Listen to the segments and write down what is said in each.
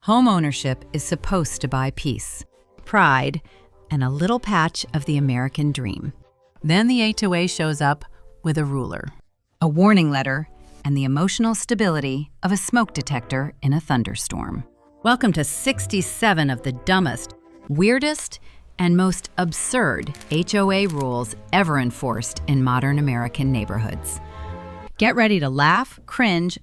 Home ownership is supposed to buy peace, pride, and a little patch of the American dream. Then the HOA shows up with a ruler, a warning letter, and the emotional stability of a smoke detector in a thunderstorm. Welcome to 67 of the dumbest, weirdest, and most absurd HOA rules ever enforced in modern American neighborhoods. Get ready to laugh, cringe,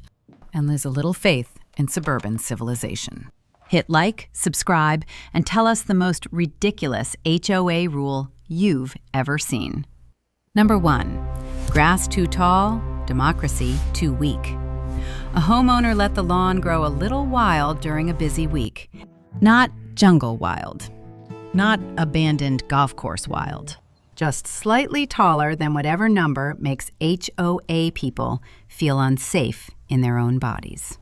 and lose a little faith in suburban civilization. Hit like, subscribe, and tell us the most ridiculous HOA rule you've ever seen. Number 1, grass too tall, democracy too weak. A homeowner let the lawn grow a little wild during a busy week. Not jungle wild. Not abandoned golf course wild. Just slightly taller than whatever number makes HOA people feel unsafe in their own bodies.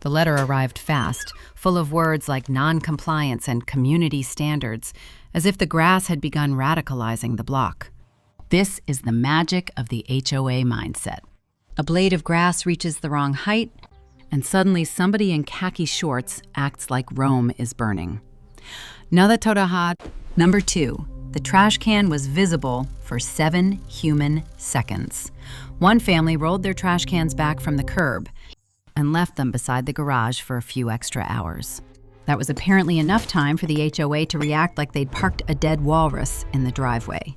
The letter arrived fast, full of words like non-compliance and community standards, as if the grass had begun radicalizing the block. This is the magic of the HOA mindset. A blade of grass reaches the wrong height, and suddenly somebody in khaki shorts acts like Rome is burning. Nada toda. Number 2, the trash can was visible for 7 human seconds. One family rolled their trash cans back from the curb and left them beside the garage for a few extra hours. That was apparently enough time for the HOA to react like they'd parked a dead walrus in the driveway.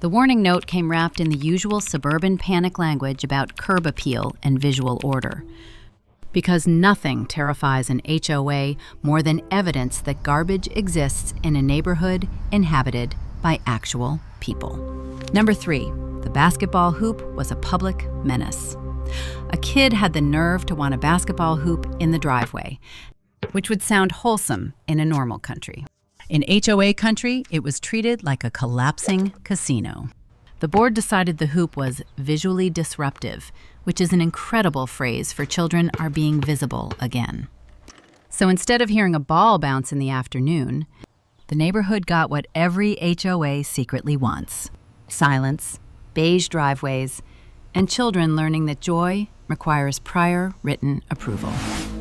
The warning note came wrapped in the usual suburban panic language about curb appeal and visual order. Because nothing terrifies an HOA more than evidence that garbage exists in a neighborhood inhabited by actual people. Number 3, the basketball hoop was a public menace. A kid had the nerve to want a basketball hoop in the driveway, which would sound wholesome in a normal country. In HOA country, it was treated like a collapsing casino. The board decided the hoop was visually disruptive, which is an incredible phrase for children are being visible again. So instead of hearing a ball bounce in the afternoon, the neighborhood got what every HOA secretly wants: silence, beige driveways, and children learning that joy requires prior written approval.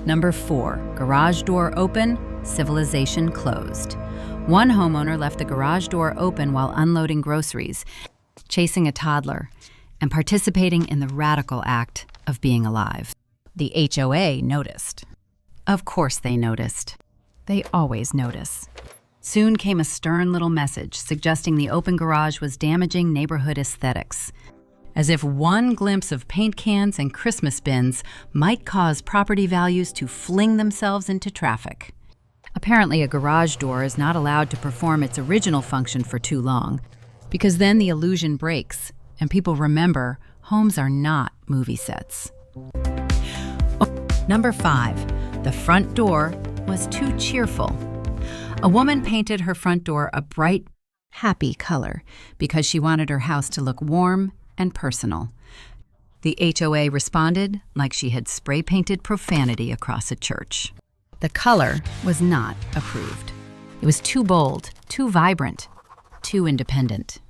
Number 4, garage door open, civilization closed. One homeowner left the garage door open while unloading groceries, chasing a toddler, and participating in the radical act of being alive. The HOA noticed. Of course they noticed. They always notice. Soon came a stern little message suggesting the open garage was damaging neighborhood aesthetics, as if one glimpse of paint cans and Christmas bins might cause property values to fling themselves into traffic. Apparently, a garage door is not allowed to perform its original function for too long, because then the illusion breaks and people remember homes are not movie sets. Number 5, the front door was too cheerful. A woman painted her front door a bright, happy color because she wanted her house to look warm and personal. The HOA responded like she had spray-painted profanity across a church. The color was not approved. It was too bold, too vibrant, too independent,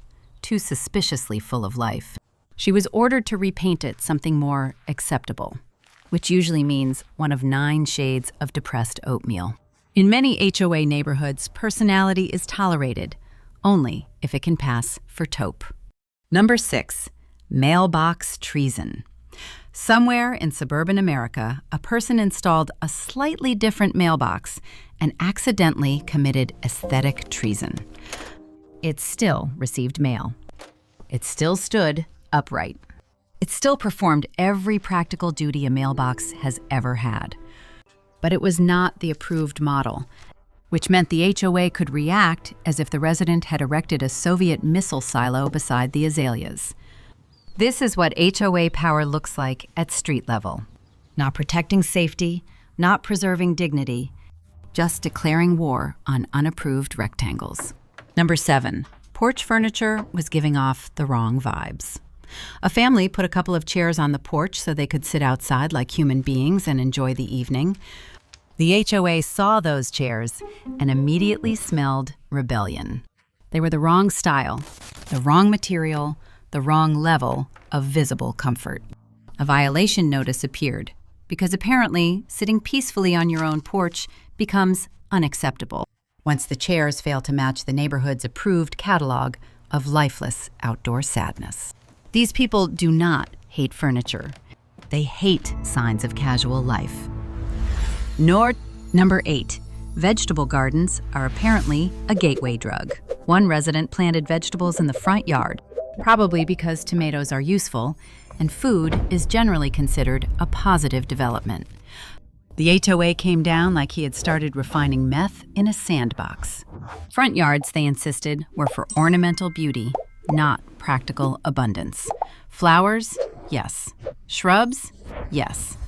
too suspiciously full of life. She was ordered to repaint it something more acceptable, which usually means one of 9 shades of depressed oatmeal. In many HOA neighborhoods, personality is tolerated only if it can pass for taupe. Number 6, mailbox treason. Somewhere in suburban America, a person installed a slightly different mailbox and accidentally committed aesthetic treason. It still received mail. It still stood upright. It still performed every practical duty a mailbox has ever had. But it was not the approved model, which meant the HOA could react as if the resident had erected a Soviet missile silo beside the azaleas. This is what HOA power looks like at street level. Not protecting safety, not preserving dignity, just declaring war on unapproved rectangles. Number 7, porch furniture was giving off the wrong vibes. A family put a couple of chairs on the porch so they could sit outside like human beings and enjoy the evening. The HOA saw those chairs and immediately smelled rebellion. They were the wrong style, the wrong material, the wrong level of visible comfort. A violation notice appeared because apparently sitting peacefully on your own porch becomes unacceptable once the chairs fail to match the neighborhood's approved catalog of lifeless outdoor sadness. These people do not hate furniture. They hate signs of casual life. Number 8. Vegetable gardens are apparently a gateway drug. One resident planted vegetables in the front yard, probably because tomatoes are useful, and food is generally considered a positive development. The HOA came down like he had started refining meth in a sandbox. Front yards, they insisted, were for ornamental beauty, not practical abundance. Flowers? Yes. Shrubs? Yes.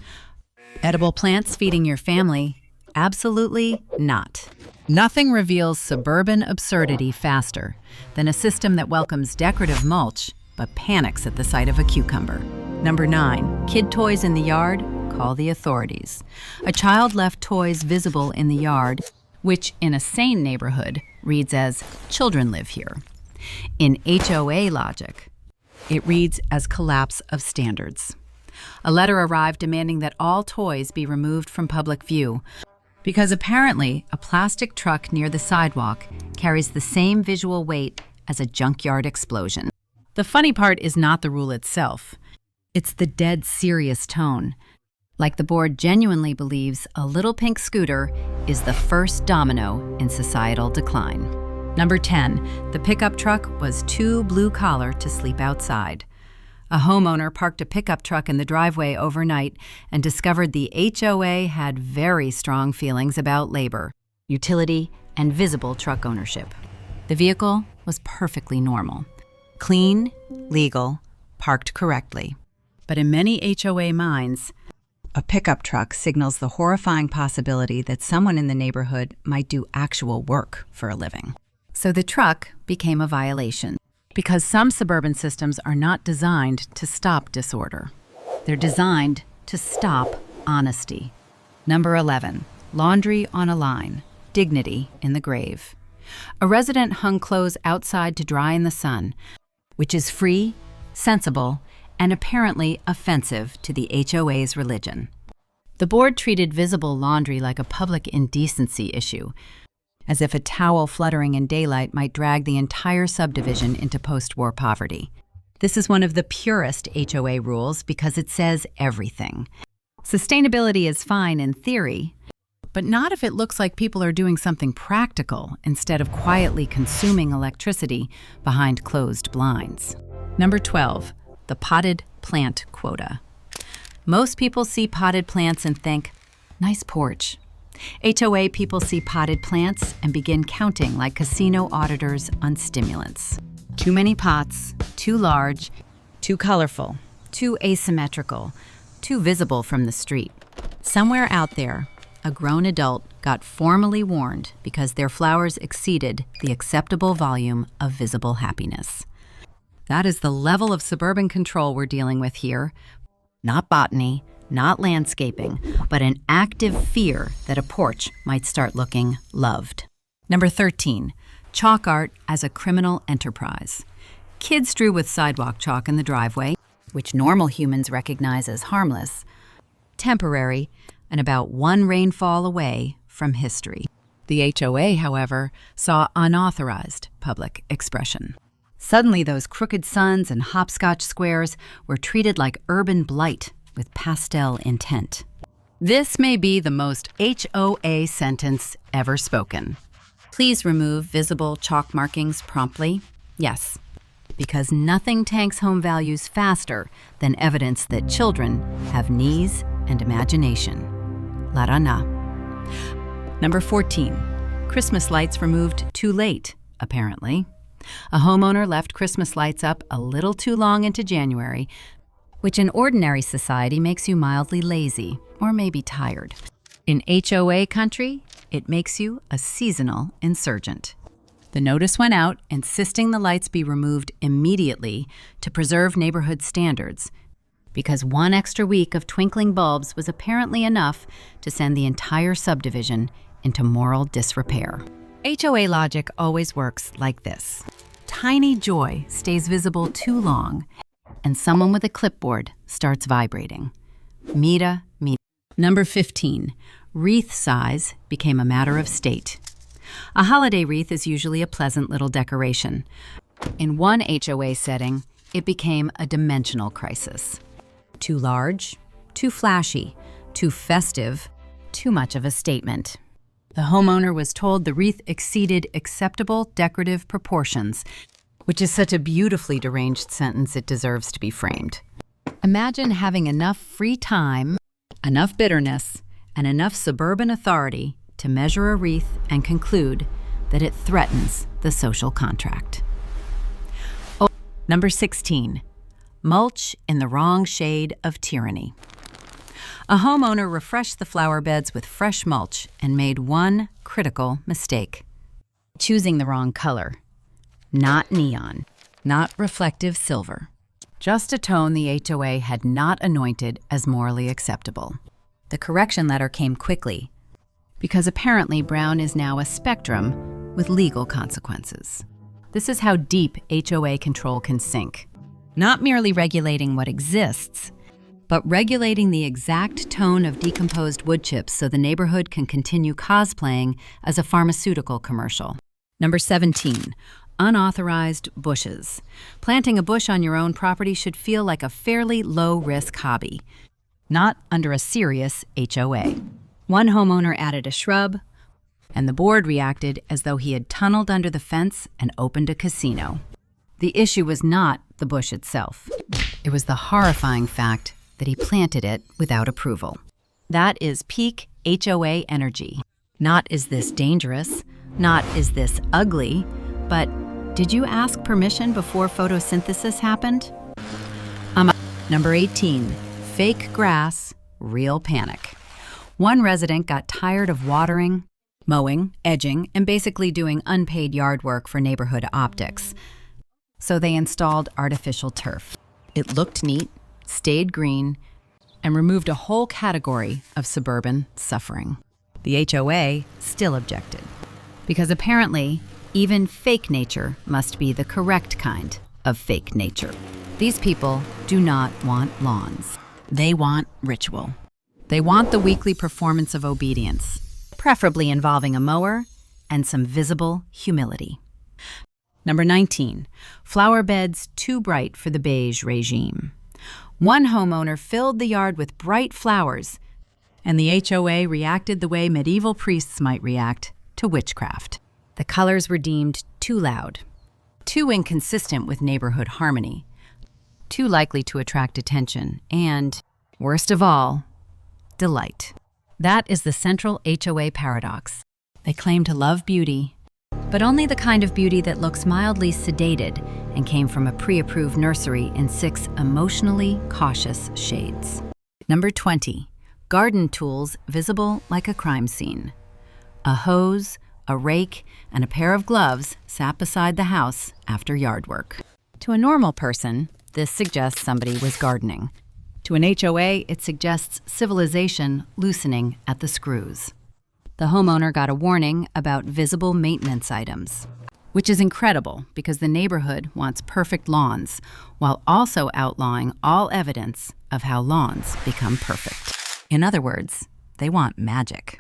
Edible plants feeding your family? Absolutely not. Nothing reveals suburban absurdity faster than a system that welcomes decorative mulch but panics at the sight of a cucumber. Number 9. Kid toys in the yard? Call the authorities. A child left toys visible in the yard, which in a sane neighborhood reads as "children live here." In HOA logic, it reads as collapse of standards. A letter arrived demanding that all toys be removed from public view because apparently a plastic truck near the sidewalk carries the same visual weight as a junkyard explosion. The funny part is not the rule itself. It's the dead serious tone. Like the board genuinely believes a little pink scooter is the first domino in societal decline. Number 10, the pickup truck was too blue-collar to sleep outside. A homeowner parked a pickup truck in the driveway overnight and discovered the HOA had very strong feelings about labor, utility, and visible truck ownership. The vehicle was perfectly normal. Clean, legal, parked correctly. But in many HOA minds, a pickup truck signals the horrifying possibility that someone in the neighborhood might do actual work for a living. So the truck became a violation because some suburban systems are not designed to stop disorder. They're designed to stop honesty. Number 11, laundry on a line, dignity in the grave. A resident hung clothes outside to dry in the sun, which is free, sensible, and apparently offensive to the HOA's religion. The board treated visible laundry like a public indecency issue, as if a towel fluttering in daylight might drag the entire subdivision into post-war poverty. This is one of the purest HOA rules because it says everything. Sustainability is fine in theory, but not if it looks like people are doing something practical instead of quietly consuming electricity behind closed blinds. Number 12. The potted plant quota. Most people see potted plants and think, nice porch. HOA people see potted plants and begin counting like casino auditors on stimulants. Too many pots, too large, too colorful, too asymmetrical, too visible from the street. Somewhere out there, a grown adult got formally warned because their flowers exceeded the acceptable volume of visible happiness. That is the level of suburban control we're dealing with here. Not botany, not landscaping, but an active fear that a porch might start looking loved. Number 13, chalk art as a criminal enterprise. Kids drew with sidewalk chalk in the driveway, which normal humans recognize as harmless, temporary, and about one rainfall away from history. The HOA, however, saw unauthorized public expression. Suddenly, those crooked suns and hopscotch squares were treated like urban blight with pastel intent. This may be the most HOA sentence ever spoken. Please remove visible chalk markings promptly. Yes, because nothing tanks home values faster than evidence that children have knees and imagination. Larana. Number 14, Christmas lights removed too late, apparently. A homeowner left Christmas lights up a little too long into January, which in ordinary society makes you mildly lazy or maybe tired. In HOA country, it makes you a seasonal insurgent. The notice went out insisting the lights be removed immediately to preserve neighborhood standards, because one extra week of twinkling bulbs was apparently enough to send the entire subdivision into moral disrepair. HOA logic always works like this. Tiny joy stays visible too long, and someone with a clipboard starts vibrating. Mita. Number 15, Wreath size became a matter of state. A holiday wreath is usually a pleasant little decoration. In one HOA setting, it became a dimensional crisis. Too large, too flashy, too festive, too much of a statement. The homeowner was told the wreath exceeded acceptable decorative proportions, which is such a beautifully deranged sentence it deserves to be framed. Imagine having enough free time, enough bitterness, and enough suburban authority to measure a wreath and conclude that it threatens the social contract. Number 16, mulch in the wrong shade of tyranny. A homeowner refreshed the flower beds with fresh mulch and made one critical mistake: choosing the wrong color. Not neon, not reflective silver. Just a tone the HOA had not anointed as morally acceptable. The correction letter came quickly, because apparently brown is now a spectrum with legal consequences. This is how deep HOA control can sink. Not merely regulating what exists, but regulating the exact tone of decomposed wood chips so the neighborhood can continue cosplaying as a pharmaceutical commercial. Number 17, unauthorized bushes. Planting a bush on your own property should feel like a fairly low-risk hobby, not under a serious HOA. One homeowner added a shrub, and the board reacted as though he had tunneled under the fence and opened a casino. The issue was not the bush itself. It was the horrifying fact that he planted it without approval. That is peak HOA energy. Not is this dangerous, not is this ugly, but did you ask permission before photosynthesis happened? Number 18, fake grass, real panic. One resident got tired of watering, mowing, edging, and basically doing unpaid yard work for neighborhood optics. So they installed artificial turf. It looked neat, stayed green, and removed a whole category of suburban suffering. The HOA still objected, because apparently even fake nature must be the correct kind of fake nature. These people do not want lawns. They want ritual. They want the weekly performance of obedience, preferably involving a mower and some visible humility. Number 19, flower beds too bright for the beige regime. One homeowner filled the yard with bright flowers, and the HOA reacted the way medieval priests might react to witchcraft. The colors were deemed too loud, too inconsistent with neighborhood harmony, too likely to attract attention, and, worst of all, delight. That is the central HOA paradox. They claim to love beauty, but only the kind of beauty that looks mildly sedated and came from a pre-approved nursery in 6 emotionally cautious shades. Number 20, garden tools visible like a crime scene. A hose, a rake, and a pair of gloves sat beside the house after yard work. To a normal person, this suggests somebody was gardening. To an HOA, it suggests civilization loosening at the screws. The homeowner got a warning about visible maintenance items, which is incredible because the neighborhood wants perfect lawns, while also outlawing all evidence of how lawns become perfect. In other words, they want magic.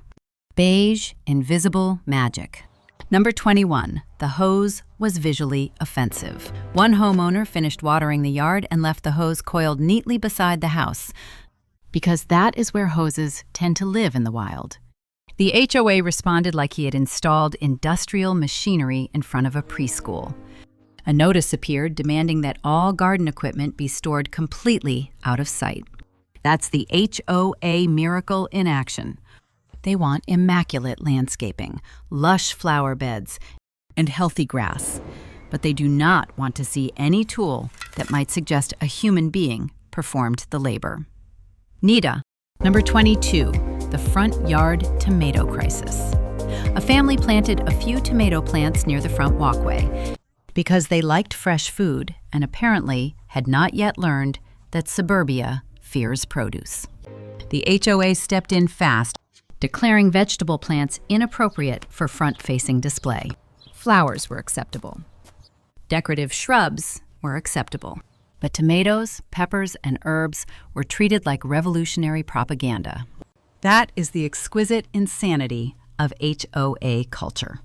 Beige, invisible magic. Number 21, the hose was visually offensive. One homeowner finished watering the yard and left the hose coiled neatly beside the house, because that is where hoses tend to live in the wild. The HOA responded like he had installed industrial machinery in front of a preschool. A notice appeared demanding that all garden equipment be stored completely out of sight. That's the HOA miracle in action. They want immaculate landscaping, lush flower beds, and healthy grass, but they do not want to see any tool that might suggest a human being performed the labor. NIDA. Number 22, the front yard tomato crisis. A family planted a few tomato plants near the front walkway because they liked fresh food and apparently had not yet learned that suburbia fears produce. The HOA stepped in fast, declaring vegetable plants inappropriate for front-facing display. Flowers were acceptable. Decorative shrubs were acceptable. But tomatoes, peppers, and herbs were treated like revolutionary propaganda. That is the exquisite insanity of HOA culture.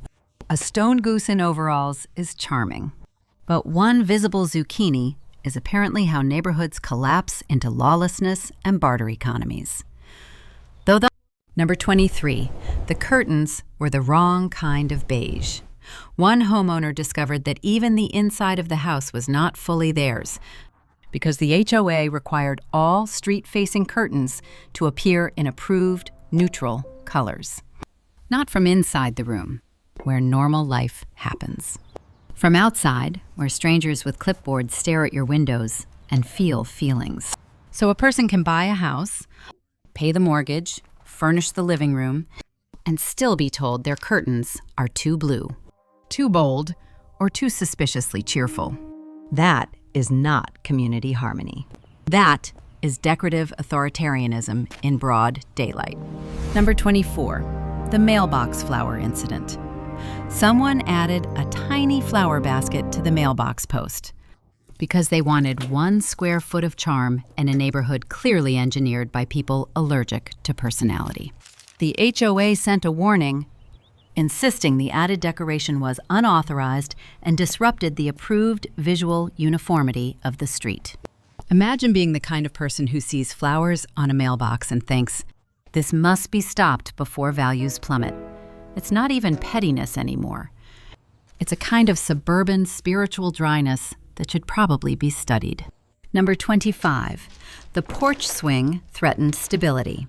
A stone goose in overalls is charming, but one visible zucchini is apparently how neighborhoods collapse into lawlessness and barter economies. Number 23, the curtains were the wrong kind of beige. One homeowner discovered that even the inside of the house was not fully theirs because the HOA required all street-facing curtains to appear in approved, neutral colors. Not from inside the room, where normal life happens. From outside, where strangers with clipboards stare at your windows and feel feelings. So a person can buy a house, pay the mortgage, furnish the living room, and still be told their curtains are too blue, too bold, or too suspiciously cheerful. That is not community harmony. That is decorative authoritarianism in broad daylight. Number 24, the mailbox flower incident. Someone added a tiny flower basket to the mailbox post because they wanted 1 square foot of charm in a neighborhood clearly engineered by people allergic to personality. The HOA sent a warning, insisting the added decoration was unauthorized and disrupted the approved visual uniformity of the street. Imagine being the kind of person who sees flowers on a mailbox and thinks, "This must be stopped before values plummet." It's not even pettiness anymore. It's a kind of suburban spiritual dryness that should probably be studied. Number 25, the porch swing threatened stability.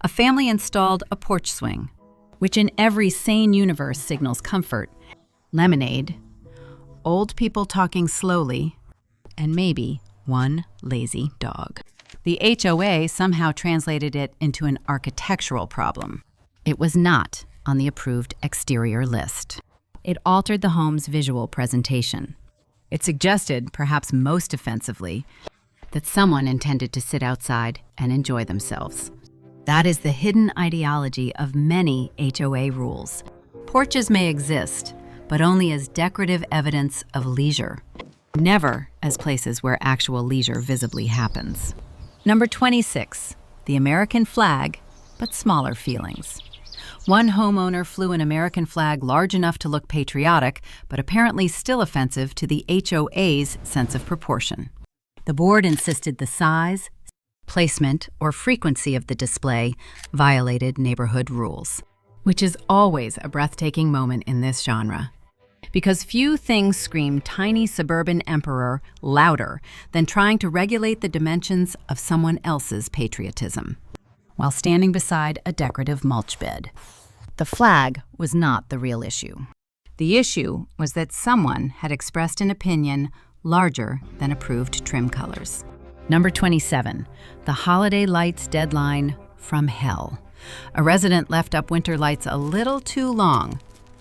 A family installed a porch swing, which in every sane universe signals comfort, lemonade, old people talking slowly, and maybe one lazy dog. The HOA somehow translated it into an architectural problem. It was not on the approved exterior list. It altered the home's visual presentation. It suggested, perhaps most offensively, that someone intended to sit outside and enjoy themselves. That is the hidden ideology of many HOA rules. Porches may exist, but only as decorative evidence of leisure, never as places where actual leisure visibly happens. Number 26, the American flag, but smaller feelings. One homeowner flew an American flag large enough to look patriotic, but apparently still offensive to the HOA's sense of proportion. The board insisted the size, placement, or frequency of the display violated neighborhood rules, which is always a breathtaking moment in this genre. Because few things scream tiny suburban emperor louder than trying to regulate the dimensions of someone else's patriotism, while standing beside a decorative mulch bed. The flag was not the real issue. The issue was that someone had expressed an opinion larger than approved trim colors. Number 27, the holiday lights deadline from hell. A resident left up winter lights a little too long,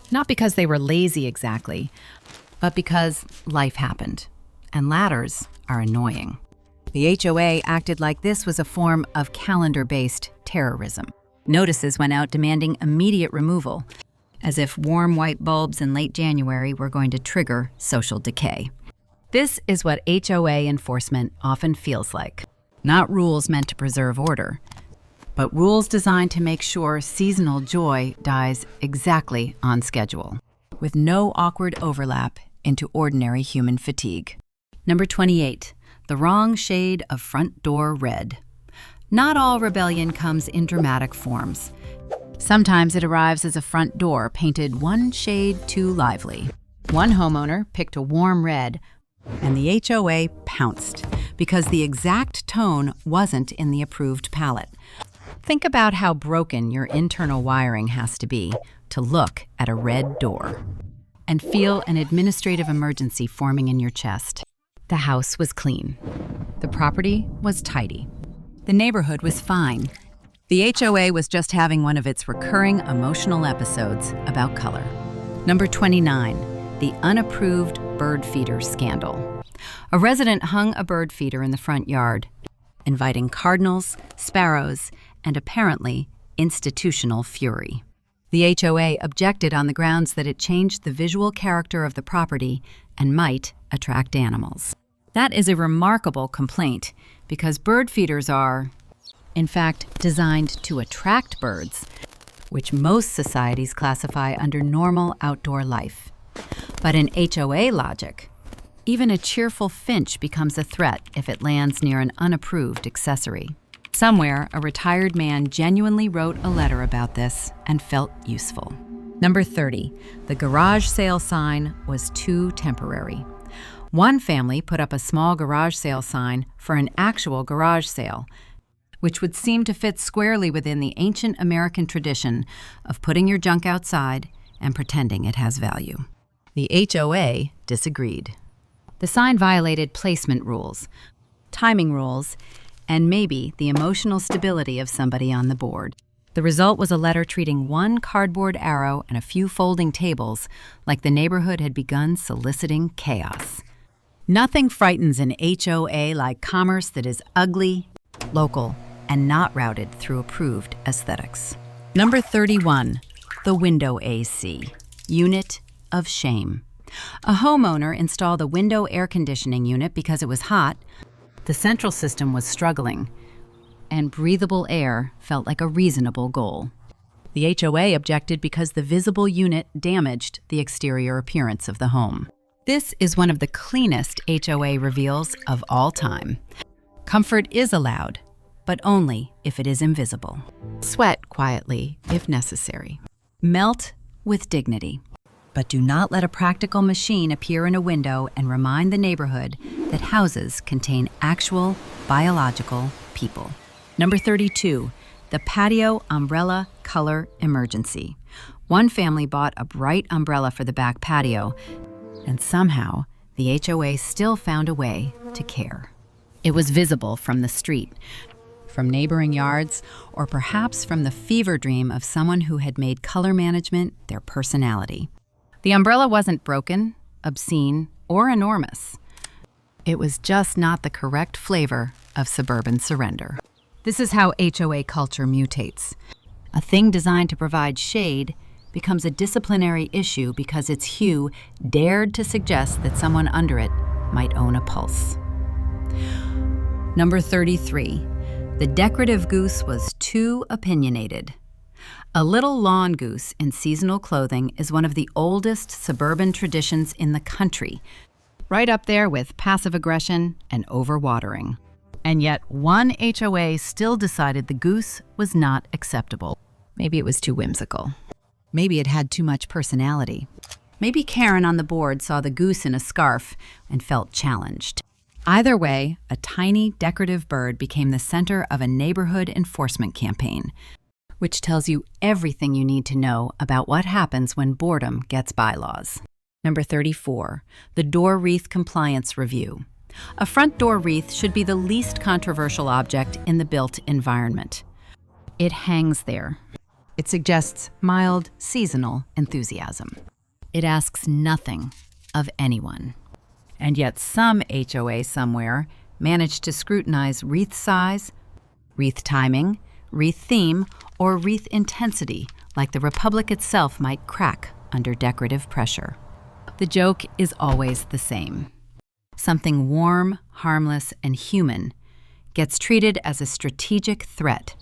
not because they were lazy exactly, but because life happened, and ladders are annoying. The HOA acted like this was a form of calendar-based terrorism. Notices went out demanding immediate removal, as if warm white bulbs in late January were going to trigger social decay. This is what HOA enforcement often feels like. Not rules meant to preserve order, but rules designed to make sure seasonal joy dies exactly on schedule, with no awkward overlap into ordinary human fatigue. Number 28, the wrong shade of front door red. Not all rebellion comes in dramatic forms. Sometimes it arrives as a front door painted one shade too lively. One homeowner picked a warm red, and the HOA pounced because the exact tone wasn't in the approved palette. Think about how broken your internal wiring has to be to look at a red door and feel an administrative emergency forming in your chest. The house was clean. The property was tidy. The neighborhood was fine. The HOA was just having one of its recurring emotional episodes about color. Number 29, the unapproved bird feeder scandal. A resident hung a bird feeder in the front yard, inviting cardinals, sparrows, and apparently institutional fury. The HOA objected on the grounds that it changed the visual character of the property and might attract animals. That is a remarkable complaint because bird feeders are, In fact, designed to attract birds, which most societies classify under normal outdoor life. But in HOA logic, even a cheerful finch becomes a threat if it lands near an unapproved accessory. Somewhere, a retired man genuinely wrote a letter about this and felt useful. Number 30, the garage sale sign was too temporary. One family put up a small garage sale sign for an actual garage sale, which would seem to fit squarely within the ancient American tradition of putting your junk outside and pretending it has value. The HOA disagreed. The sign violated placement rules, timing rules, and maybe the emotional stability of somebody on the board. The result was a letter treating one cardboard arrow and a few folding tables like the neighborhood had begun soliciting chaos. Nothing frightens an HOA like commerce that is ugly, local, and not routed through approved aesthetics. Number 31, the window AC, unit of shame. A homeowner installed a window air conditioning unit because it was hot. The central system was struggling, and breathable air felt like a reasonable goal. The HOA objected because the visible unit damaged the exterior appearance of the home. This is one of the cleanest HOA reveals of all time. Comfort is allowed, but only if it is invisible. Sweat quietly if necessary. Melt with dignity. But do not let a practical machine appear in a window and remind the neighborhood that houses contain actual biological people. Number 32, the patio umbrella color emergency. One family bought a bright umbrella for the back patio, and somehow the HOA still found a way to care. It was visible from the street, from neighboring yards, or perhaps from the fever dream of someone who had made color management their personality. The umbrella wasn't broken, obscene, or enormous. It was just not the correct flavor of suburban surrender. This is how HOA culture mutates. A thing designed to provide shade becomes a disciplinary issue because its hue dared to suggest that someone under it might own a pulse. Number 33, the decorative goose was too opinionated. A little lawn goose in seasonal clothing is one of the oldest suburban traditions in the country, right up there with passive aggression and overwatering. And yet one HOA still decided the goose was not acceptable. Maybe it was too whimsical. Maybe it had too much personality. Maybe Karen on the board saw the goose in a scarf and felt challenged. Either way, a tiny decorative bird became the center of a neighborhood enforcement campaign, which tells you everything you need to know about what happens when boredom gets bylaws. Number 34, the door wreath compliance review. A front door wreath should be the least controversial object in the built environment. It hangs there. It suggests mild, seasonal enthusiasm. It asks nothing of anyone. And yet some HOA somewhere managed to scrutinize wreath size, wreath timing, wreath theme, or wreath intensity, like the Republic itself might crack under decorative pressure. The joke is always the same. Something warm, harmless, and human gets treated as a strategic threat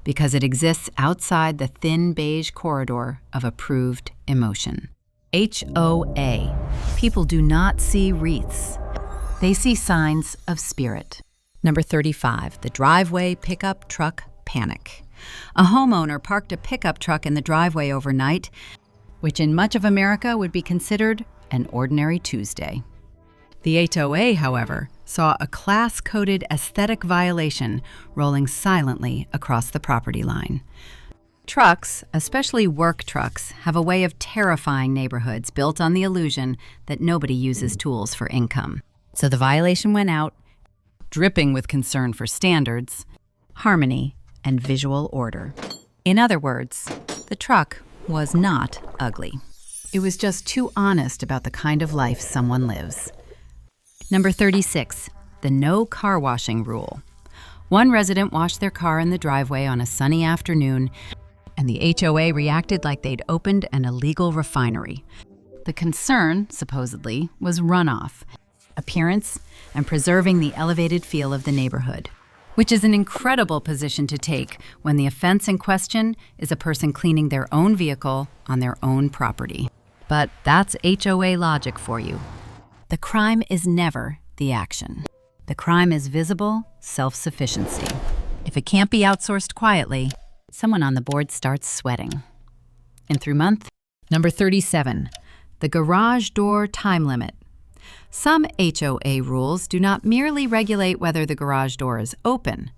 because it exists outside the thin beige corridor of approved emotion. HOA. People do not see wreaths. They see signs of spirit. Number 35, the driveway pickup truck panic. A homeowner parked a pickup truck in the driveway overnight, which in much of America would be considered an ordinary Tuesday. The HOA, however, saw a class-coded aesthetic violation rolling silently across the property line. Trucks, especially work trucks, have a way of terrifying neighborhoods built on the illusion that nobody uses tools for income. So the violation went out, dripping with concern for standards, harmony, and visual order. In other words, the truck was not ugly. It was just too honest about the kind of life someone lives. Number 36, the no car washing rule. One resident washed their car in the driveway on a sunny afternoon, and the HOA reacted like they'd opened an illegal refinery. The concern, supposedly, was runoff, appearance, and preserving the elevated feel of the neighborhood. which is an incredible position to take when the offense in question is a person cleaning their own vehicle on their own property. But that's HOA logic for you. The crime is never the action. The crime is visible self-sufficiency. If it can't be outsourced quietly, someone on the board starts sweating. And through month, number 37, the garage door time limit. Some HOA rules do not merely regulate whether the garage door is open.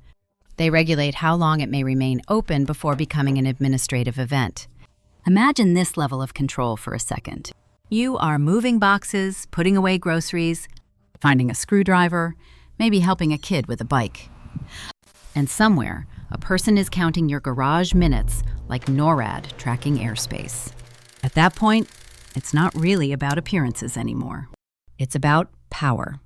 They regulate how long it may remain open before becoming an administrative event. Imagine this level of control for a second. You are moving boxes, putting away groceries, finding a screwdriver, maybe helping a kid with a bike. And somewhere, a person is counting your garage minutes like NORAD tracking airspace. At that point, it's not really about appearances anymore. It's about power.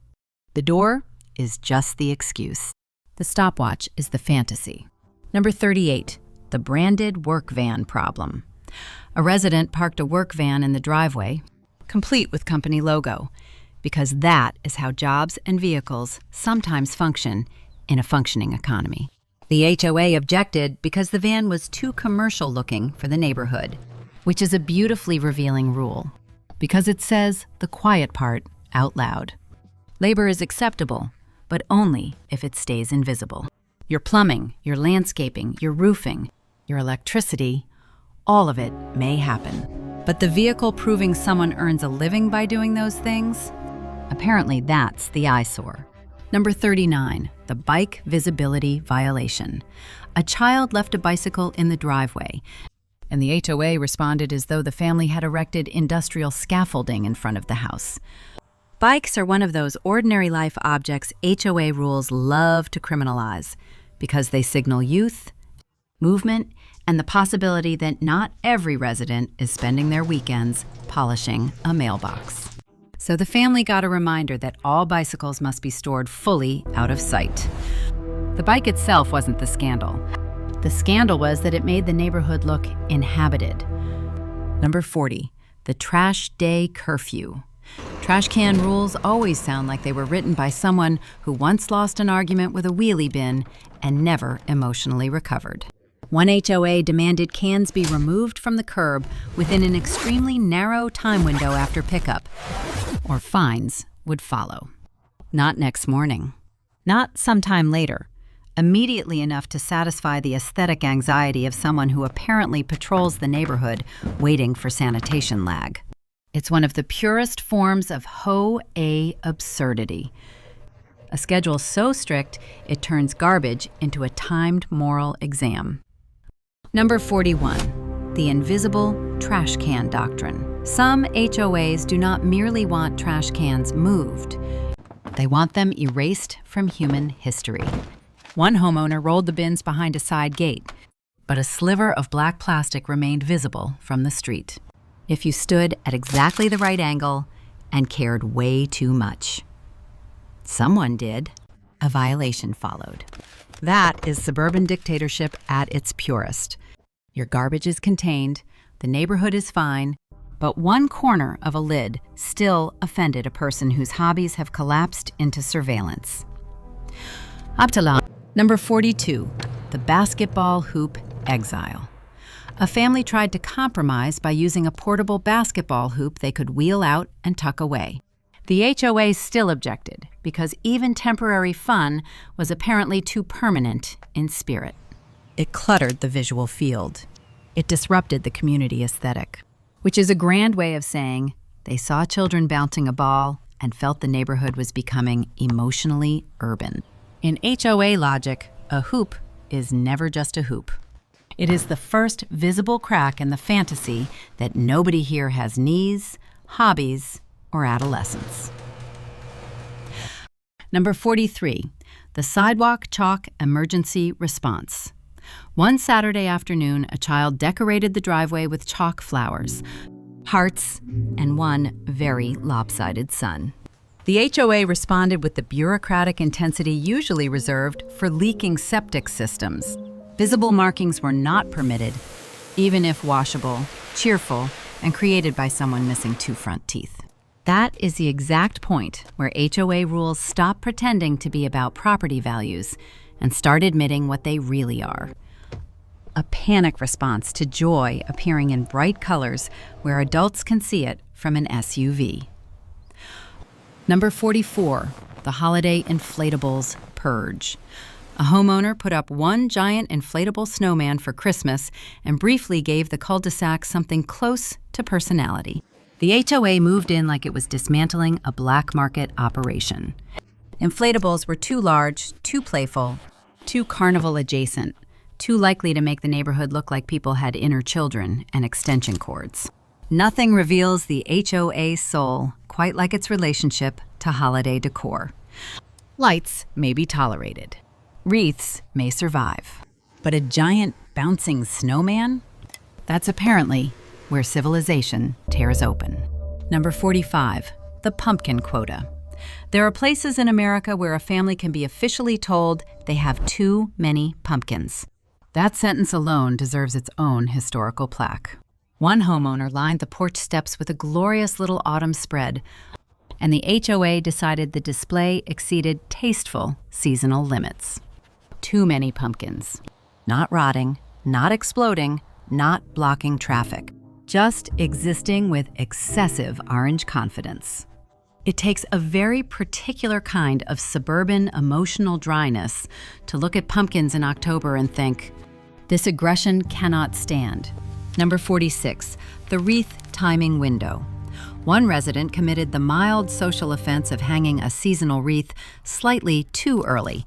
The door is just the excuse. The stopwatch is the fantasy. Number 38, the branded work van problem. A resident parked a work van in the driveway, complete with company logo, because that is how jobs and vehicles sometimes function in a functioning economy. The HOA objected because the van was too commercial looking for the neighborhood, which is a beautifully revealing rule, because it says the quiet part out loud. Labor is acceptable, but only if it stays invisible. Your plumbing, your landscaping, your roofing, your electricity, all of it may happen. But the vehicle proving someone earns a living by doing those things? Apparently that's the eyesore. Number 39, the bike visibility violation. A child left a bicycle in the driveway, and the HOA responded as though the family had erected industrial scaffolding in front of the house. Bikes are one of those ordinary life objects HOA rules love to criminalize because they signal youth, movement, and the possibility that not every resident is spending their weekends polishing a mailbox. So the family got a reminder that all bicycles must be stored fully out of sight. The bike itself wasn't the scandal. The scandal was that it made the neighborhood look inhabited. Number 40, the trash day curfew. Trash can rules always sound like they were written by someone who once lost an argument with a wheelie bin and never emotionally recovered. One HOA demanded cans be removed from the curb within an extremely narrow time window after pickup, or fines would follow. Not next morning. Not sometime later. Immediately enough to satisfy the aesthetic anxiety of someone who apparently patrols the neighborhood waiting for sanitation lag. It's one of the purest forms of HOA absurdity. A schedule so strict, it turns garbage into a timed moral exam. Number 41, the invisible trash can doctrine. Some HOAs do not merely want trash cans moved. They want them erased from human history. One homeowner rolled the bins behind a side gate, but a sliver of black plastic remained visible from the street. If you stood at exactly the right angle and cared way too much. Someone did. A violation followed. That is suburban dictatorship at its purest. Your garbage is contained, the neighborhood is fine, but one corner of a lid still offended a person whose hobbies have collapsed into surveillance. Abtala. Number 42, the basketball hoop exile. A family tried to compromise by using a portable basketball hoop they could wheel out and tuck away. The HOA still objected because even temporary fun was apparently too permanent in spirit. It cluttered the visual field. It disrupted the community aesthetic, which is a grand way of saying they saw children bouncing a ball and felt the neighborhood was becoming emotionally urban. In HOA logic, a hoop is never just a hoop. It is the first visible crack in the fantasy that nobody here has knees, hobbies, or adolescence. Number 43, the sidewalk chalk emergency response. One Saturday afternoon, a child decorated the driveway with chalk flowers, hearts, and one very lopsided sun. The HOA responded with the bureaucratic intensity usually reserved for leaking septic systems. Visible markings were not permitted, even if washable, cheerful, and created by someone missing 2 front teeth. That is the exact point where HOA rules stop pretending to be about property values and start admitting what they really are. A panic response to joy appearing in bright colors where adults can see it from an SUV. Number 44, the holiday inflatables purge. A homeowner put up one giant inflatable snowman for Christmas and briefly gave the cul-de-sac something close to personality. The HOA moved in like it was dismantling a black market operation. Inflatables were too large, too playful, too carnival adjacent, too likely to make the neighborhood look like people had inner children and extension cords. Nothing reveals the HOA's soul quite like its relationship to holiday decor. Lights may be tolerated. Wreaths may survive. But a giant bouncing snowman? That's apparently where civilization tears open. Number 45, the pumpkin quota. There are places in America where a family can be officially told they have too many pumpkins. That sentence alone deserves its own historical plaque. One homeowner lined the porch steps with a glorious little autumn spread, and the HOA decided the display exceeded tasteful seasonal limits. Too many pumpkins. Not rotting, not exploding, not blocking traffic. Just existing with excessive orange confidence. It takes a very particular kind of suburban emotional dryness to look at pumpkins in October and think, this aggression cannot stand. Number 46, the wreath timing window. One resident committed the mild social offense of hanging a seasonal wreath slightly too early,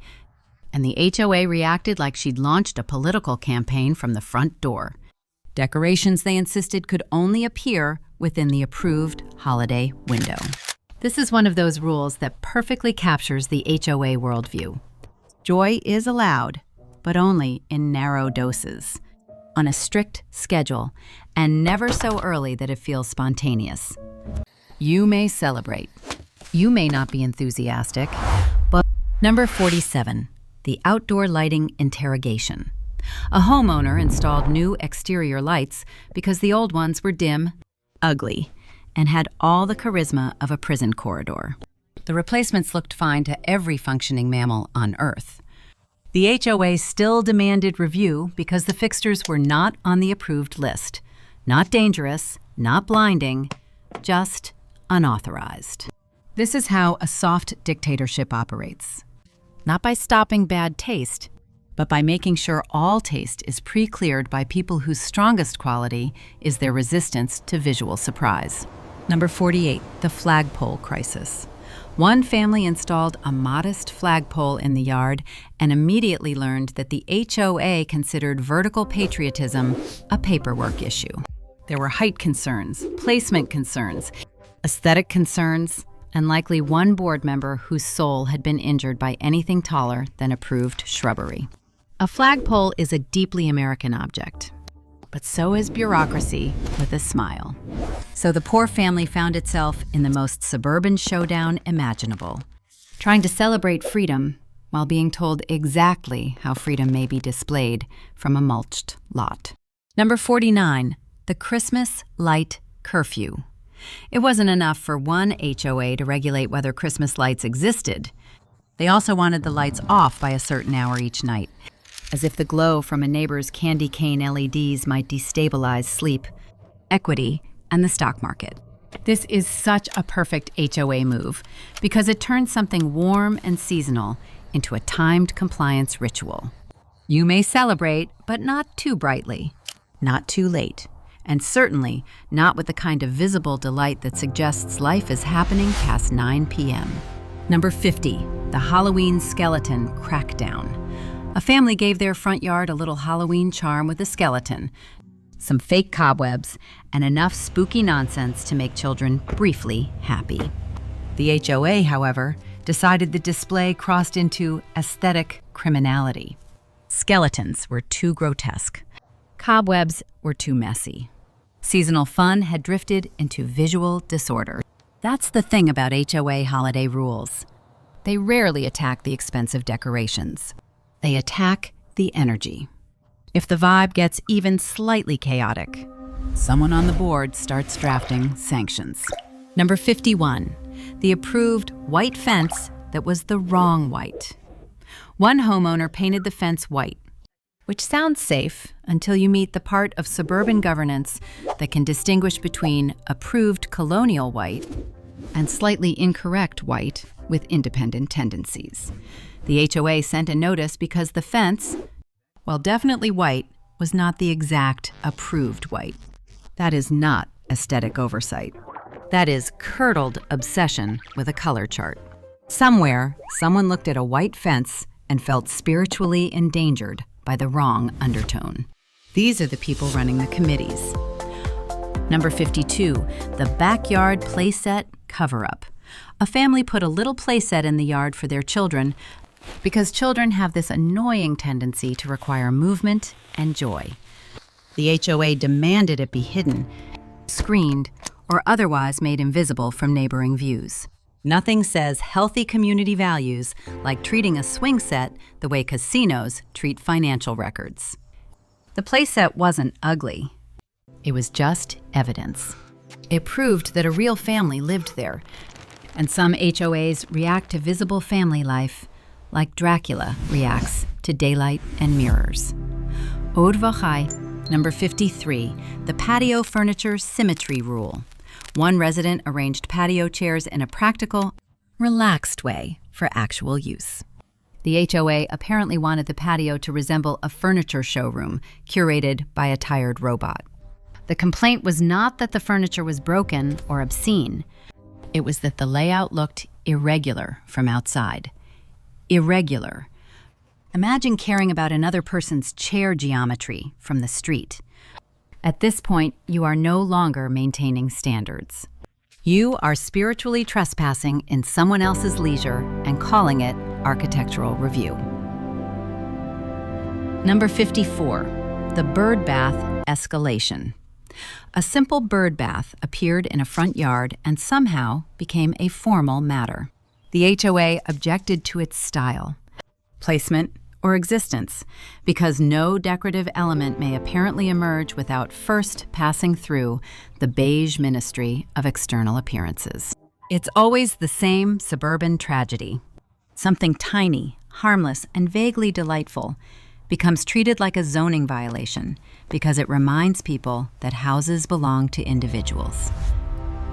and the HOA reacted like she'd launched a political campaign from the front door. Decorations, they insisted, could only appear within the approved holiday window. This is one of those rules that perfectly captures the HOA worldview. Joy is allowed, but only in narrow doses, on a strict schedule, and never so early that it feels spontaneous. You may celebrate. You may not be enthusiastic, but number 47, the outdoor lighting interrogation. A homeowner installed new exterior lights because the old ones were dim, ugly, and had all the charisma of a prison corridor. The replacements looked fine to every functioning mammal on Earth. The HOA still demanded review because the fixtures were not on the approved list. Not dangerous, not blinding, just unauthorized. This is how a soft dictatorship operates. Not by stopping bad taste, but by making sure all taste is pre-cleared by people whose strongest quality is their resistance to visual surprise. Number 48, the flagpole crisis. One family installed a modest flagpole in the yard and immediately learned that the HOA considered vertical patriotism a paperwork issue. There were height concerns, placement concerns, aesthetic concerns, and likely one board member whose soul had been injured by anything taller than approved shrubbery. A flagpole is a deeply American object, but so is bureaucracy with a smile. So the poor family found itself in the most suburban showdown imaginable, trying to celebrate freedom while being told exactly how freedom may be displayed from a mulched lot. Number 49, the Christmas light curfew. It wasn't enough for one HOA to regulate whether Christmas lights existed. They also wanted the lights off by a certain hour each night, as if the glow from a neighbor's candy cane LEDs might destabilize sleep, equity, and the stock market. This is such a perfect HOA move because it turns something warm and seasonal into a timed compliance ritual. You may celebrate, but not too brightly, not too late, and certainly not with the kind of visible delight that suggests life is happening past 9 p.m. Number 50, the Halloween skeleton crackdown. A family gave their front yard a little Halloween charm with a skeleton, some fake cobwebs, and enough spooky nonsense to make children briefly happy. The HOA, however, decided the display crossed into aesthetic criminality. Skeletons were too grotesque. Cobwebs were too messy. Seasonal fun had drifted into visual disorder. That's the thing about HOA holiday rules. They rarely attack the expensive decorations. They attack the energy. If the vibe gets even slightly chaotic, someone on the board starts drafting sanctions. Number 51, the approved white fence that was the wrong white. One homeowner painted the fence white, which sounds safe until you meet the part of suburban governance that can distinguish between approved colonial white and slightly incorrect white with independent tendencies. The HOA sent a notice because the fence, while definitely white, was not the exact approved white. That is not aesthetic oversight. That is curdled obsession with a color chart. Somewhere, someone looked at a white fence and felt spiritually endangered by the wrong undertone. These are the people running the committees. Number 52, the backyard playset cover-up. A family put a little playset in the yard for their children because children have this annoying tendency to require movement and joy. The HOA demanded it be hidden, screened, or otherwise made invisible from neighboring views. Nothing says healthy community values like treating a swing set the way casinos treat financial records. The playset wasn't ugly. It was just evidence. It proved that a real family lived there, and some HOAs react to visible family life like Dracula reacts to daylight and mirrors. Ode Vachai, number 53, the patio furniture symmetry rule. One resident arranged patio chairs in a practical, relaxed way for actual use. The HOA apparently wanted the patio to resemble a furniture showroom curated by a tired robot. The complaint was not that the furniture was broken or obscene. It was that the layout looked irregular from outside. Irregular. Imagine caring about another person's chair geometry from the street. At this point, you are no longer maintaining standards. You are spiritually trespassing in someone else's leisure and calling it architectural review. Number 54, the bird bath escalation. A simple bird bath appeared in a front yard and somehow became a formal matter. The HOA objected to its style, placement, or existence, because no decorative element may apparently emerge without first passing through the beige ministry of external appearances. It's always the same suburban tragedy. Something tiny, harmless, and vaguely delightful becomes treated like a zoning violation because it reminds people that houses belong to individuals,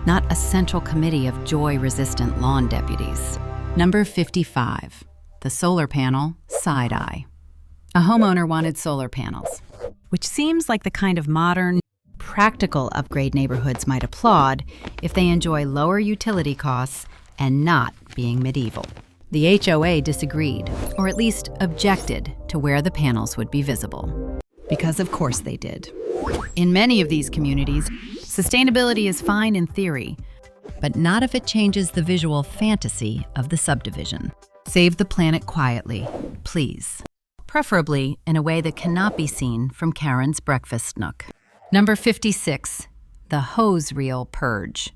not a central committee of joy-resistant lawn deputies. Number 55. The solar panel side-eye. A homeowner wanted solar panels, which seems like the kind of modern, practical upgrade neighborhoods might applaud if they enjoy lower utility costs and not being medieval. The HOA disagreed, or at least objected to where the panels would be visible. Because of course they did. In many of these communities, sustainability is fine in theory, but not if it changes the visual fantasy of the subdivision. Save the planet quietly, please. Preferably in a way that cannot be seen from Karen's breakfast nook. Number 56, the hose reel purge.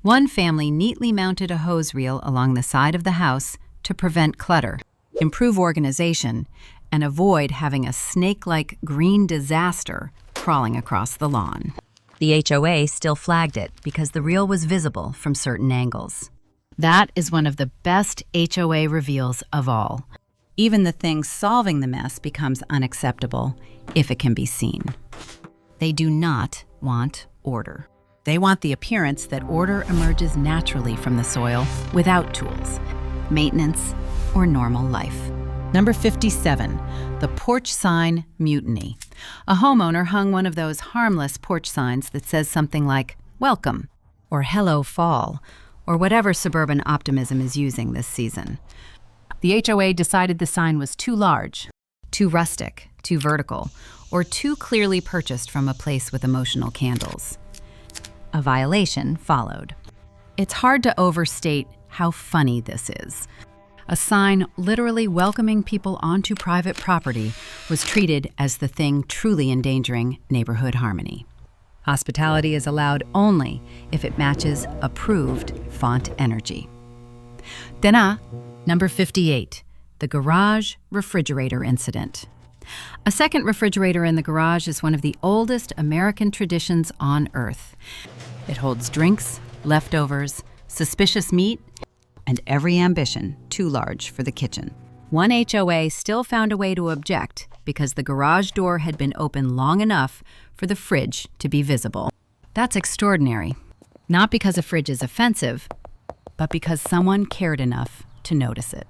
One family neatly mounted a hose reel along the side of the house to prevent clutter, improve organization, and avoid having a snake-like green disaster crawling across the lawn. The HOA still flagged it because the reel was visible from certain angles. That is one of the best HOA reveals of all. Even the thing solving the mess becomes unacceptable if it can be seen. They do not want order. They want the appearance that order emerges naturally from the soil without tools, maintenance, or normal life. Number 57, the porch sign mutiny. A homeowner hung one of those harmless porch signs that says something like, "Welcome," or "Hello, Fall," or whatever suburban optimism is using this season. The HOA decided the sign was too large, too rustic, too vertical, or too clearly purchased from a place with emotional candles. A violation followed. It's hard to overstate how funny this is. A sign literally welcoming people onto private property was treated as the thing truly endangering neighborhood harmony. Hospitality is allowed only if it matches approved font energy. Dena, number 58, the garage refrigerator incident. A second refrigerator in the garage is one of the oldest American traditions on Earth. It holds drinks, leftovers, suspicious meat, and every ambition too large for the kitchen. One HOA still found a way to object because the garage door had been open long enough for the fridge to be visible. That's extraordinary. Not because a fridge is offensive, but because someone cared enough to notice it.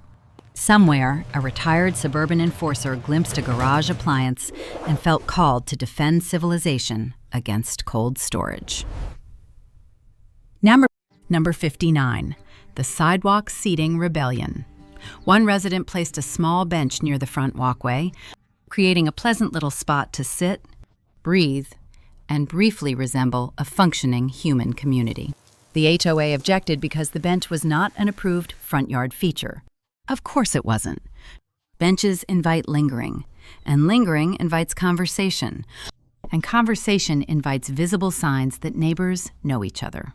Somewhere, a retired suburban enforcer glimpsed a garage appliance and felt called to defend civilization against cold storage. Number 59, the sidewalk seating rebellion. One resident placed a small bench near the front walkway, creating a pleasant little spot to sit, breathe, and briefly resemble a functioning human community. The HOA objected because the bench was not an approved front yard feature. Of course it wasn't. Benches invite lingering, and lingering invites conversation, and conversation invites visible signs that neighbors know each other.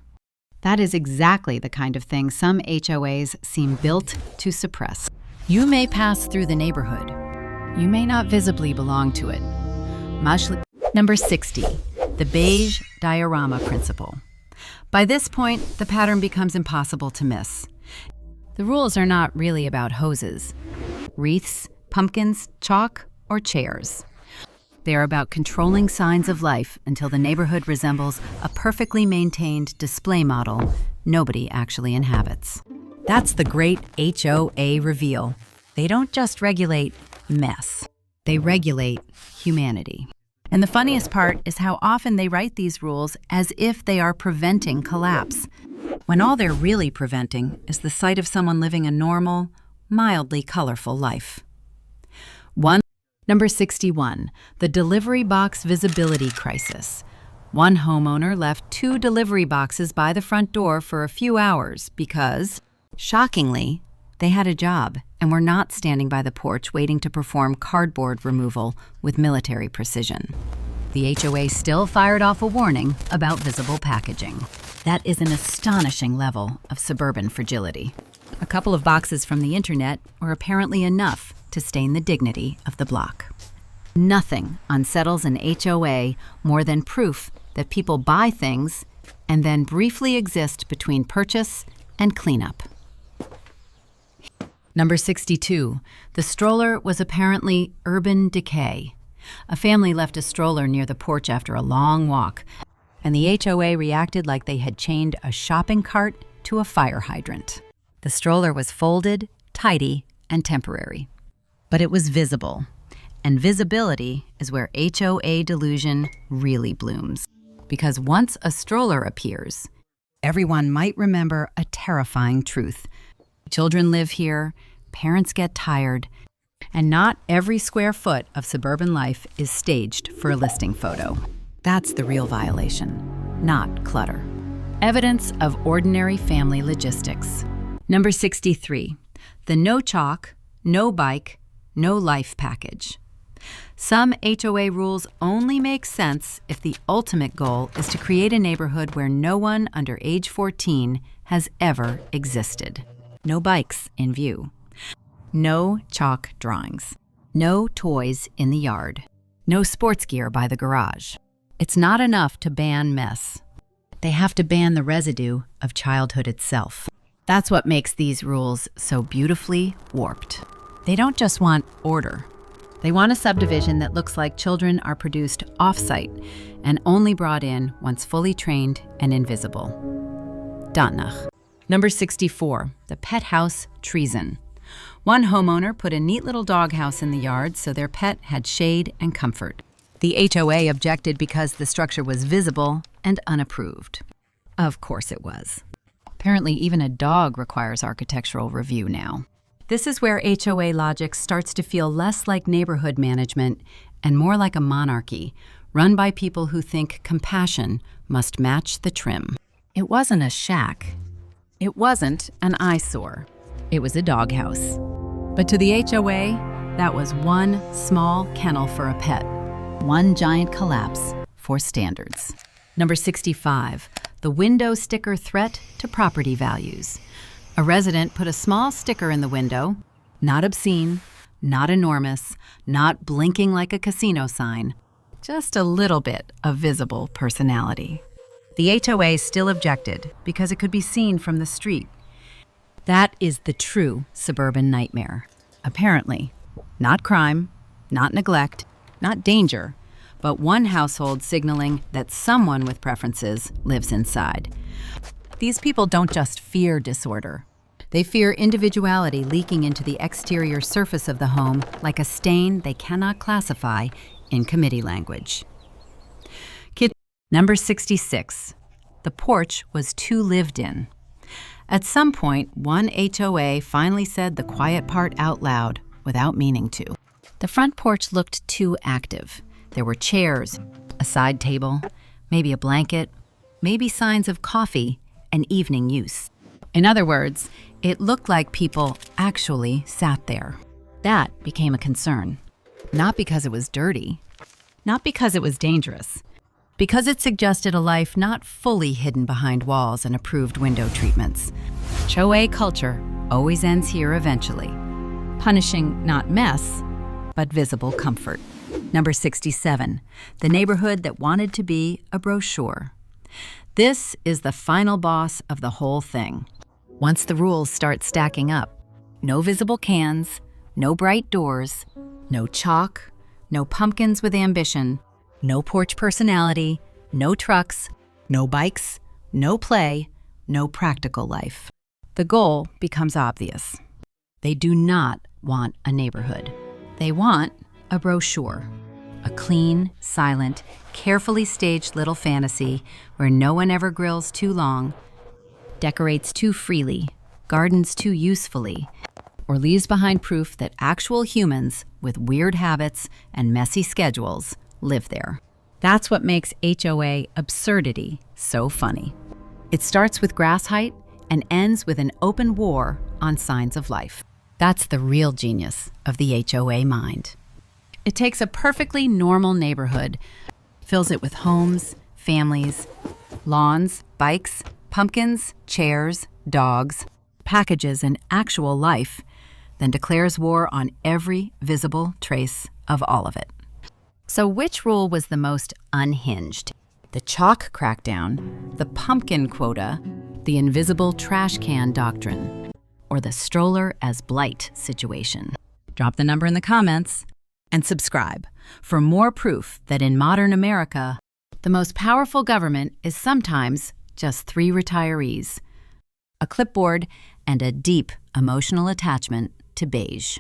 That is exactly the kind of thing some HOAs seem built to suppress. You may pass through the neighborhood. You may not visibly belong to it. Number 60, the beige diorama principle. By this point, the pattern becomes impossible to miss. The rules are not really about hoses, wreaths, pumpkins, chalk, or chairs. They are about controlling signs of life until the neighborhood resembles a perfectly maintained display model nobody actually inhabits. That's the great HOA reveal. They don't just regulate mess. They regulate humanity. And the funniest part is how often they write these rules as if they are preventing collapse, when all they're really preventing is the sight of someone living a normal, mildly colorful life. Number 61, the delivery box visibility crisis. One homeowner left 2 delivery boxes by the front door for a few hours because, shockingly, they had a job and were not standing by the porch waiting to perform cardboard removal with military precision. The HOA still fired off a warning about visible packaging. That is an astonishing level of suburban fragility. A couple of boxes from the internet were apparently enough to stain the dignity of the block. Nothing unsettles an HOA more than proof that people buy things and then briefly exist between purchase and cleanup. Number 62, the stroller was apparently urban decay. A family left a stroller near the porch after a long walk, and the HOA reacted like they had chained a shopping cart to a fire hydrant. The stroller was folded, tidy, and temporary. But it was visible, and visibility is where HOA delusion really blooms. Because once a stroller appears, everyone might remember a terrifying truth. Children live here, parents get tired, and not every square foot of suburban life is staged for a listing photo. That's the real violation, not clutter. Evidence of ordinary family logistics. Number 63, the no chalk, no bike, no life package. Some HOA rules only make sense if the ultimate goal is to create a neighborhood where no one under age 14 has ever existed. No bikes in view. No chalk drawings. No toys in the yard. No sports gear by the garage. It's not enough to ban mess. They have to ban the residue of childhood itself. That's what makes these rules so beautifully warped. They don't just want order. They want a subdivision that looks like children are produced off-site and only brought in once fully trained and invisible. Danach. Number 64, the pet house treason. One homeowner put a neat little doghouse in the yard so their pet had shade and comfort. The HOA objected because the structure was visible and unapproved. Of course it was. Apparently, even a dog requires architectural review now. This is where HOA logic starts to feel less like neighborhood management and more like a monarchy, run by people who think compassion must match the trim. It wasn't a shack. It wasn't an eyesore. It was a doghouse. But to the HOA, that was one small kennel for a pet. One giant collapse for standards. Number 65, the window sticker threat to property values. A resident put a small sticker in the window, not obscene, not enormous, not blinking like a casino sign, just a little bit of visible personality. The HOA still objected because it could be seen from the street. That is the true suburban nightmare. Apparently, not crime, not neglect, not danger, but one household signaling that someone with preferences lives inside. These people don't just fear disorder. They fear individuality leaking into the exterior surface of the home like a stain they cannot classify in committee language. Number 66. The porch was too lived in. At some point, one HOA finally said the quiet part out loud without meaning to. The front porch looked too active. There were chairs, a side table, maybe a blanket, maybe signs of coffee and evening use. In other words, it looked like people actually sat there. That became a concern. Not because it was dirty, not because it was dangerous, because it suggested a life not fully hidden behind walls and approved window treatments. HOA culture always ends here eventually, punishing not mess, but visible comfort. Number 67, the neighborhood that wanted to be a brochure. This is the final boss of the whole thing. Once the rules start stacking up, no visible cans, no bright doors, no chalk, no pumpkins with ambition, no porch personality, no trucks, no bikes, no play, no practical life. The goal becomes obvious. They do not want a neighborhood. They want a brochure. A clean, silent, carefully staged little fantasy where no one ever grills too long, decorates too freely, gardens too usefully, or leaves behind proof that actual humans with weird habits and messy schedules live there. That's what makes HOA absurdity so funny. It starts with grass height and ends with an open war on signs of life. That's the real genius of the HOA mind. It takes a perfectly normal neighborhood, fills it with homes, families, lawns, bikes, pumpkins, chairs, dogs, packages, and actual life, then declares war on every visible trace of all of it. So which rule was the most unhinged? The chalk crackdown, the pumpkin quota, the invisible trash can doctrine, or the stroller as blight situation? Drop the number in the comments and subscribe for more proof that in modern America, the most powerful government is sometimes just 3 retirees, a clipboard, and a deep emotional attachment to beige.